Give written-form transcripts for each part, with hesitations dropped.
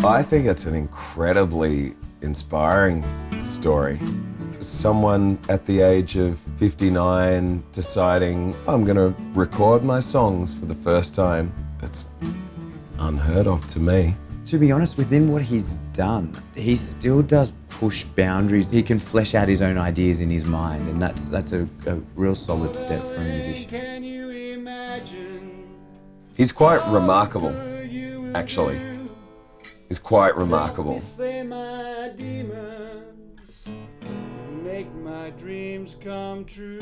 I think it's an incredibly inspiring story. Someone at the age of 59 deciding, I'm going to record my songs for the first time. It's unheard of to me. To be honest, within what he's done, he still does push boundaries. He can flesh out his own ideas in his mind, and that's a real solid step for a musician. Can you imagine? He's quite remarkable, actually. He's quite remarkable. Say my demons make my dreams come true.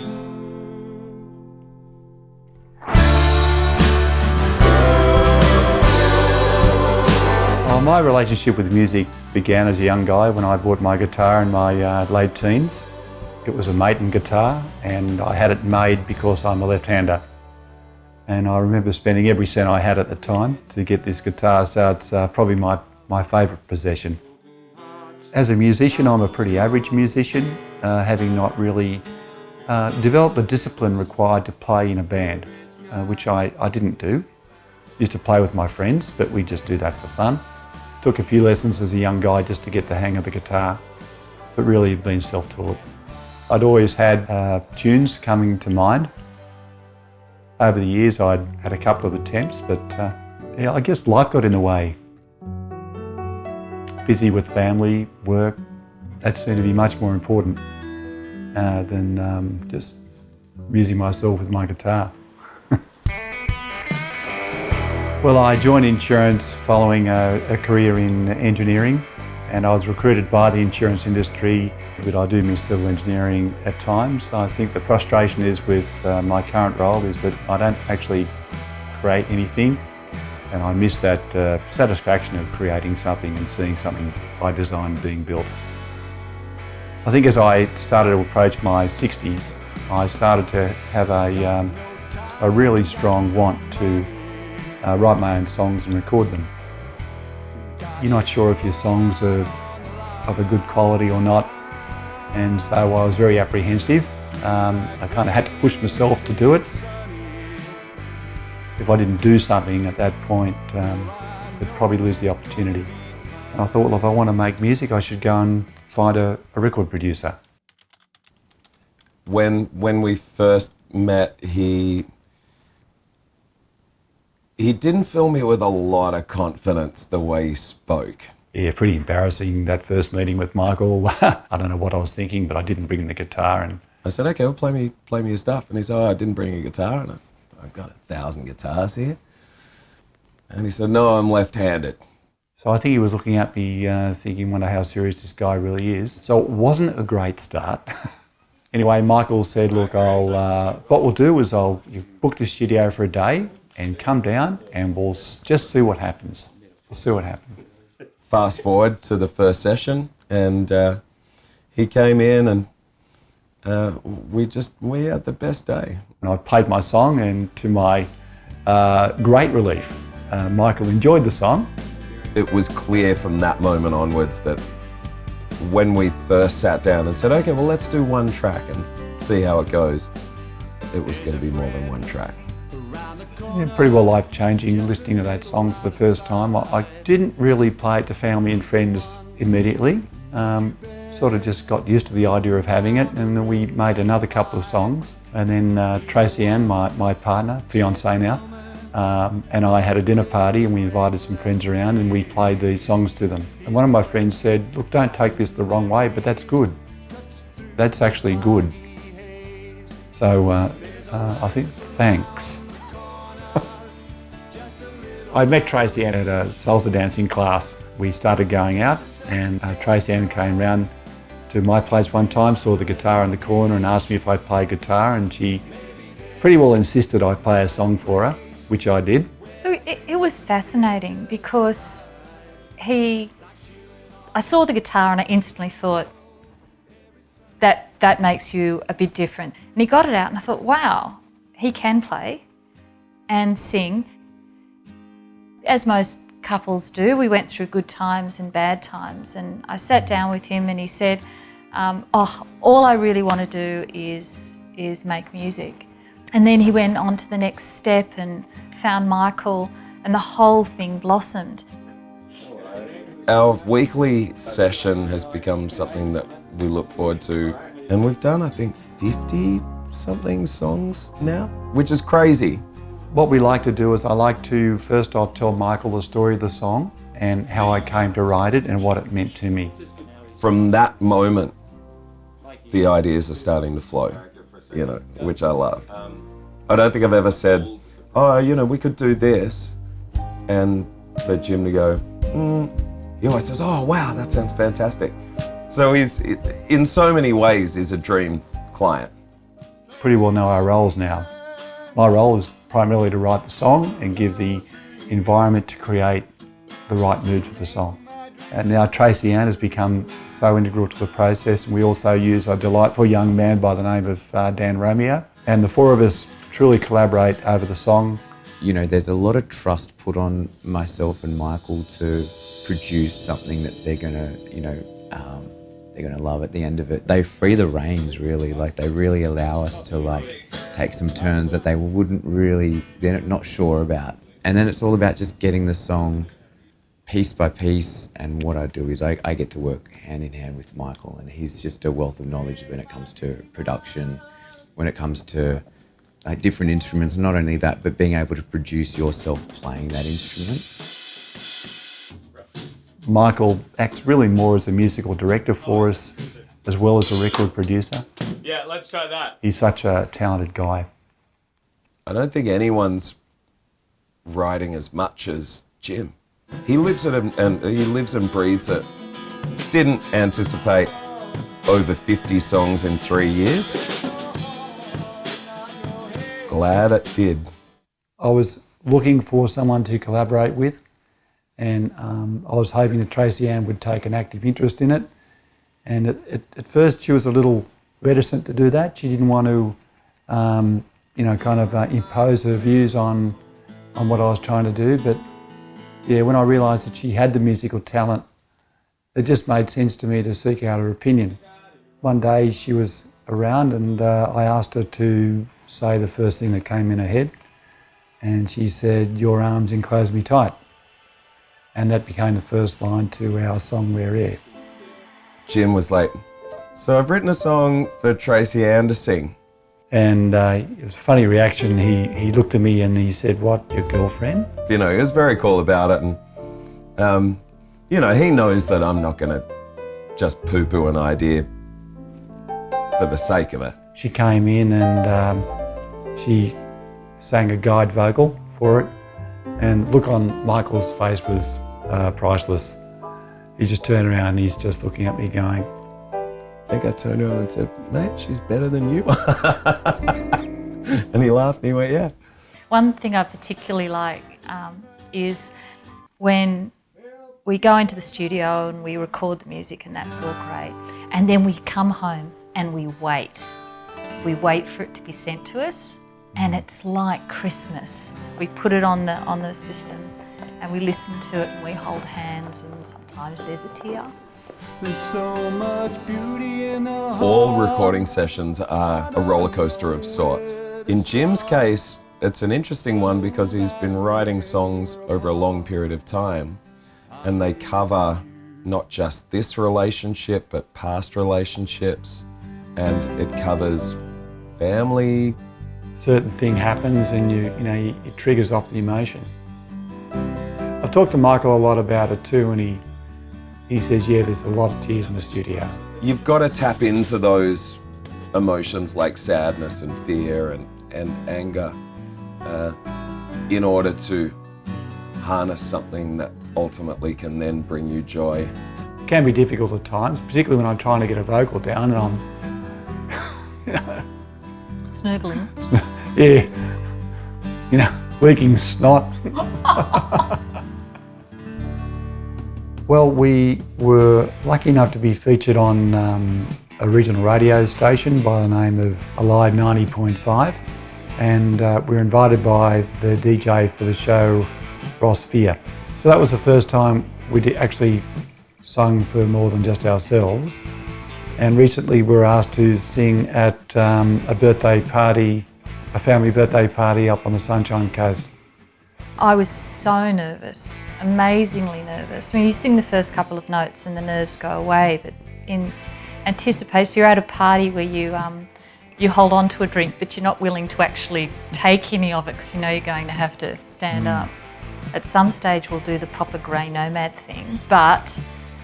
Well, my relationship with music began as a young guy when I bought my guitar in my late teens. It was a Maiden guitar, and I had it made because I'm a left-hander. And I remember spending every cent I had at the time to get this guitar, so it's probably my favourite possession. As a musician, I'm a pretty average musician, having not really developed the discipline required to play in a band, which I didn't do. Used to play with my friends, but we just do that for fun. Took a few lessons as a young guy just to get the hang of the guitar, but really been self-taught. I'd always had tunes coming to mind. Over the years I'd had a couple of attempts, but yeah, I guess life got in the way. Busy with family, work, that seemed to be much more important than just amusing myself with my guitar. Well, I joined insurance following a career in engineering, and I was recruited by the insurance industry, but I do miss civil engineering at times. I think the frustration is with my current role is that I don't actually create anything, and I miss that satisfaction of creating something and seeing something by design being built. I think as I started to approach my 60s, I started to have a really strong want to write my own songs and record them. You're not sure if your songs are of a good quality or not, and so I was very apprehensive. I kind of had to push myself to do it. If I didn't do something at that point, I'd probably lose the opportunity. And I thought, well, if I want to make music, I should go and find a record producer. When we first met, he didn't fill me with a lot of confidence the way he spoke. Yeah, pretty embarrassing, that first meeting with Michael. I don't know what I was thinking, but I didn't bring the guitar. And I said, okay, well, play me your stuff. And he said, oh, I didn't bring a guitar. And I've got 1,000 guitars here. And he said, no, I'm left-handed. So I think he was looking at me thinking, wonder how serious this guy really is. So it wasn't a great start. Anyway, Michael said, look, what we'll do is you book the studio for a day and come down and we'll just see what happens. We'll see what happens. Fast forward to the first session, and he came in, and we had the best day. And I played my song, and to my great relief, Michael enjoyed the song. It was clear from that moment onwards that when we first sat down and said, okay, well, let's do one track and see how it goes, it was going to be more than one track. Yeah, pretty well life-changing listening to that song for the first time. I didn't really play it to family and friends immediately. Sort of just got used to the idea of having it, and then we made another couple of songs. And then Tracey-Ann, my partner, fiancée now, and I had a dinner party, and we invited some friends around and we played these songs to them. And one of my friends said, look, don't take this the wrong way, but that's good. That's actually good. So I think, thanks. I met Tracey-Ann at a salsa dancing class. We started going out, and Tracey-Ann came round to my place one time, saw the guitar in the corner and asked me if I'd play guitar, and she pretty well insisted I play a song for her, which I did. It was fascinating because I saw the guitar and I instantly thought, that makes you a bit different. And he got it out and I thought, wow, he can play and sing. As most couples do, we went through good times and bad times, and I sat down with him and he said, all I really want to do is make music. And then he went on to the next step and found Michael, and the whole thing blossomed. Our weekly session has become something that we look forward to, and we've done, I think, 50-something songs now, which is crazy. What we like to do is I like to first off tell Michael the story of the song and how I came to write it and what it meant to me. From that moment, the ideas are starting to flow, you know, which I love. I don't think I've ever said, oh, you know, we could do this, and for Jim to go, he always says, oh, wow, that sounds fantastic. So he's, in so many ways, he's a dream client. Pretty well know our roles now. My role is primarily to write the song and give the environment to create the right mood for the song. And now Tracey-Ann has become so integral to the process, and we also use a delightful young man by the name of Daniel Romeo. And the four of us truly collaborate over the song. You know, there's a lot of trust put on myself and Michael to produce something that they're gonna, you know, they're gonna love at the end of it. They free the reins, really. Like, they really allow us to, like, take some turns that they wouldn't really, they're not sure about. And then it's all about just getting the song piece by piece, and what I do is I get to work hand in hand with Michael, and he's just a wealth of knowledge when it comes to production, when it comes to like different instruments. Not only that, but being able to produce yourself playing that instrument. Michael acts really more as a musical director for us, as well as a record producer. Yeah, let's try that. He's such a talented guy. I don't think anyone's writing as much as Jim. He lives it and he lives and breathes it. Didn't anticipate over 50 songs in 3 years. Glad it did. I was looking for someone to collaborate with, and I was hoping that Tracey-Ann would take an active interest in it. And at first she was a little reticent to do that. She didn't want to, you know, kind of impose her views on what I was trying to do. But yeah, when I realised that she had the musical talent, it just made sense to me to seek out her opinion. One day she was around, and I asked her to say the first thing that came in her head, and she said, "Your arms enclose me tight." And that became the first line to our song We're Air. Jim was like, so I've written a song for Tracey-Ann to sing. And it was a funny reaction. He looked at me and he said, "What, your girlfriend?" You know, he was very cool about it, and you know, he knows that I'm not going to just poo-poo an idea for the sake of it. She came in and she sang a guide vocal for it, and the look on Michael's face was priceless. He just turned around and he's just looking at me going, I think I turned around and said, mate, she's better than you. And he laughed and he went, yeah. One thing I particularly like is when we go into the studio and we record the music, and that's all great. And then we come home and we wait. We wait for it to be sent to us, and it's like Christmas. We put it on the system and we listen to it and we hold hands, and sometimes there's a tear. There's so much beauty in the All recording sessions are a roller coaster of sorts. In Jim's case, it's an interesting one because he's been writing songs over a long period of time, and they cover not just this relationship, but past relationships, and it covers family. certain thing happens and it triggers off the emotion. I've talked to Michael a lot about it too, and he says, yeah, there's a lot of tears in the studio. You've got to tap into those emotions like sadness and fear and anger in order to harness something that ultimately can then bring you joy. It can be difficult at times, particularly when I'm trying to get a vocal down and I'm Snoogling. leaking snot. Well, we were lucky enough to be featured on a regional radio station by the name of Alive 90.5, and we were invited by the DJ for the show, Ross Fear. So that was the first time we actually sung for more than just ourselves. And recently we were asked to sing at a birthday party, a family birthday party up on the Sunshine Coast. I was so nervous, amazingly nervous. I mean, you sing the first couple of notes and the nerves go away, but in anticipation, you're at a party where you hold on to a drink, but you're not willing to actually take any of it because you know you're going to have to stand up. At some stage, we'll do the proper grey nomad thing, but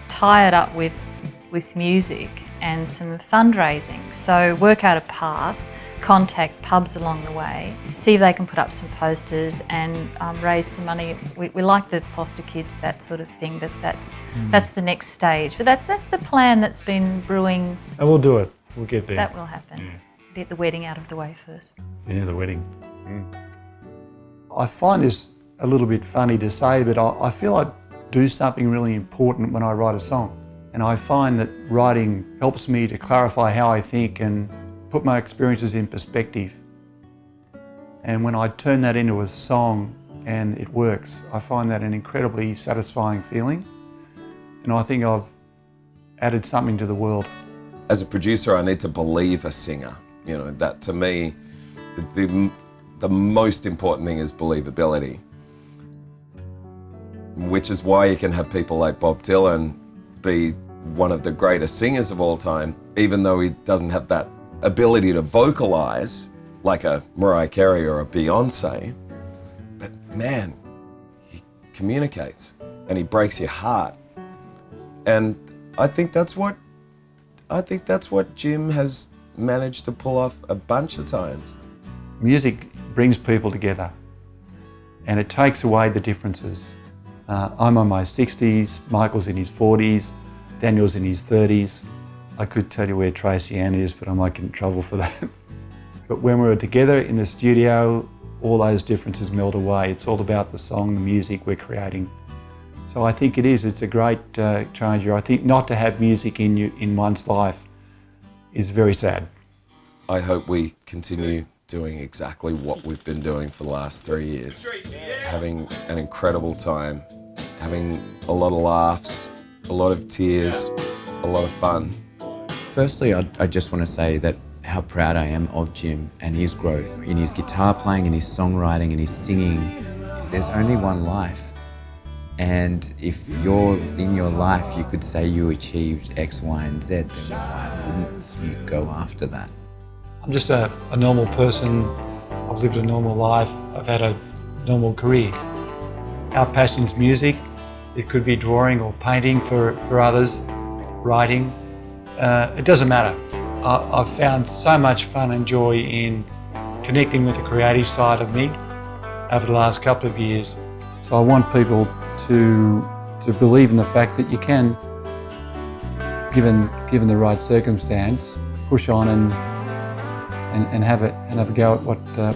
tie it up with music and some fundraising. So work out a path, contact pubs along the way, see if they can put up some posters and raise some money. We like the foster kids, that sort of thing. That's the next stage. But that's the plan that's been brewing. And we'll do it. We'll get there. That will happen. Yeah. Get the wedding out of the way first. Yeah, the wedding. I find this a little bit funny to say, but I feel I do something really important when I write a song. And I find that writing helps me to clarify how I think and put my experiences in perspective. And when I turn that into a song and it works, I find that an incredibly satisfying feeling. And I think I've added something to the world. As a producer, I need to believe a singer. You know, that to me, the most important thing is believability. Which is why you can have people like Bob Dylan be one of the greatest singers of all time, even though he doesn't have that ability to vocalize like a Mariah Carey or a Beyonce. But man, he communicates and he breaks your heart. And I think that's what Jim has managed to pull off a bunch of times. Music brings people together and it takes away the differences. I'm on my 60s, Michael's in his 40s, Daniel's in his 30s. I could tell you where Tracey-Ann is, but I might get in trouble for that. But when we're together in the studio, all those differences melt away. It's all about the song, the music we're creating. So I think it's a great changer. I think not to have music in one's life is very sad. I hope we continue doing exactly what we've been doing for the last 3 years. Having an incredible time, having a lot of laughs, a lot of tears, a lot of fun. Firstly, I just want to say that how proud I am of Jim and his growth. In his guitar playing, in his songwriting, in his singing, there's only one life. And if you're in your life, you could say you achieved X, Y, and Z, then why wouldn't you go after that? I'm just a normal person. I've lived a normal life. I've had a normal career. Our passion's music. It could be drawing or painting for others, writing. It doesn't matter. I've found so much fun and joy in connecting with the creative side of me over the last couple of years. So I want people to believe in the fact that you can, given the right circumstance, push on and have a go at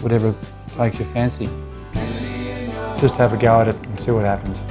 whatever takes your fancy. Just have a go at it and see what happens.